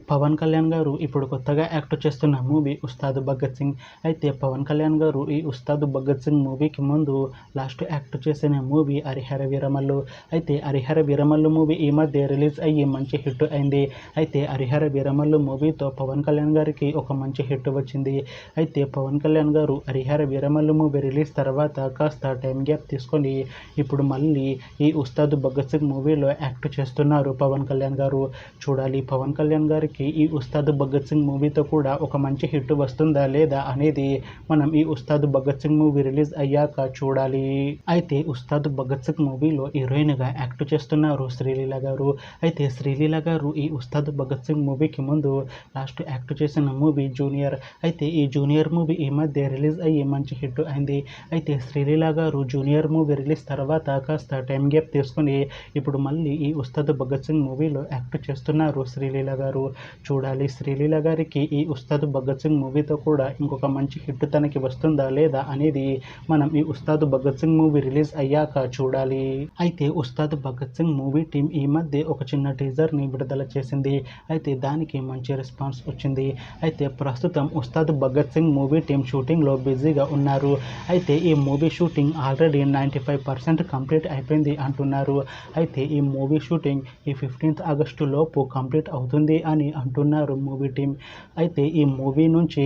పవన్ కళ్యాణ్ గారు ఇప్పుడు కొత్తగా యాక్ట్ చేస్తున్న మూవీ ఉస్తాద్ భగత్ సింగ్. అయితే పవన్ కళ్యాణ్ గారు ఈ ఉస్తాద్ భగత్ సింగ్ మూవీకి ముందు లాస్ట్ యాక్ట్ చేసిన మూవీ హరిహర వీరమల్లు. అయితే హరిహర వీరమల్లు మూవీ ఈ మధ్య రిలీజ్ అయ్యి మంచి హిట్ అయింది. అయితే హరిహర వీరమల్లు మూవీతో పవన్ కళ్యాణ్ గారికి ఒక మంచి హిట్ వచ్చింది. అయితే పవన్ కళ్యాణ్ గారు హరిహర వీరమల్లు మూవీ రిలీజ్ తర్వాత కాస్త టైం గ్యాప్ తీసుకొని ఇప్పుడు మళ్ళీ ఈ ఉస్తాద్ భగత్ సింగ్ మూవీలో యాక్ట్ చేస్తున్నారు పవన్ కళ్యాణ్ గారు. చూడాలి పవన్ కళ్యాణ్ గారికి ఈ ఉస్తాద్ భగత్ సింగ్ మూవీతో కూడా ఒక మంచి హిట్ వస్తుందా లేదా అనేది మనం ఈ ఉస్తాద్ భగత్ సింగ్ మూవీ రిలీజ్ అయ్యాక చూడాలి. అయితే ఉస్తాద్ భగత్ సింగ్ మూవీలో హీరోయిన్గా యాక్ట్ చేస్తున్నారు శ్రీలీల గారు. అయితే శ్రీలీల గారు ఈ ఉస్తాద్ భగత్ సింగ్ మూవీకి ముందు లాస్ట్ యాక్ట్ చేసిన మూవీ జూనియర్. అయితే ఈ జూనియర్ మూవీ ఈ మధ్య రిలీజ్ అయ్యి మంచి హిట్ అయింది. అయితే శ్రీలీల గారు జూనియర్ మూవీ రిలీజ్ తర్వాత కాస్త టైం గ్యాప్ తీసుకుని ఇప్పుడు మళ్ళీ ఈ ఉస్తాద్ భగత్ సింగ్ మూవీలో యాక్ట్ చేస్తున్నారు శ్రీలీల గారు. చూడాలి శ్రీలీల గారికి ఈ ఉస్తాద్ భగత్ సింగ్ మూవీతో కూడా ఇంకొక మంచి హిట్ తనకి వస్తుందా లేదా అనేది మనం ఈ ఉస్తాద్ భగత్ సింగ్ మూవీ రిలీజ్ అయ్యాక చూడాలి. అయితే ఉస్తాద్ భగత్ సింగ్ మూవీ టీం ఈ మధ్య ఒక చిన్న టీజర్ని విడుదల చేసింది. అయితే దానికి మంచి రెస్పాన్స్ వచ్చింది. అయితే ప్రస్తుతం ఉస్తాద్ భగత్ సింగ్ మూవీ టీం షూటింగ్లో బిజీగా ఉన్నారు. అయితే ఈ మూవీ షూటింగ్ ఆల్రెడీ 95% కంప్లీట్ అయిపోయింది అంటున్నారు. అయితే ఈ మూవీ షూటింగ్ ఈ 15th ఆగస్టు లోపు కంప్లీట్ అవుతుంది అని అంటున్నారు మూవీ టీం. అయితే ఈ మూవీ నుంచి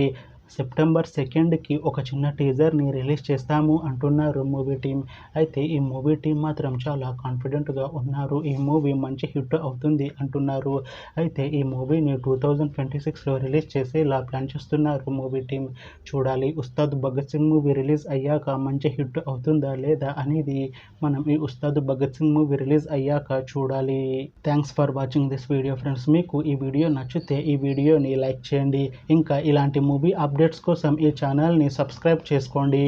సెప్టెంబర్ 2కి ఒక చిన్న టీజర్ని రిలీజ్ చేస్తాము అంటున్నారు మూవీ టీం. అయితే ఈ మూవీ టీం మాత్రం చాలా కాన్ఫిడెంట్గా ఉన్నారు. ఈ మూవీ మంచి హిట్ అవుతుంది అంటున్నారు. అయితే ఈ మూవీని 2026లో రిలీజ్ చేసేలా ప్లాన్ చేస్తున్నారు మూవీ టీం. చూడాలి ఉస్తాద్ భగత్ సింగ్ మూవీ రిలీజ్ అయ్యాక మంచి హిట్ అవుతుందా లేదా అనేది మనం ఈ ఉస్తాద్ భగత్ సింగ్ మూవీ రిలీజ్ అయ్యాక చూడాలి. Thanks for watching this video friends. మీకు ఈ వీడియో నచ్చితే ఈ వీడియోని లైక్ చేయండి. ఇంకా ఇలాంటి మూవీ అప్డేట్స్ కోసం ఈ ఛానల్ని సబ్స్క్రైబ్ చేసుకోండి.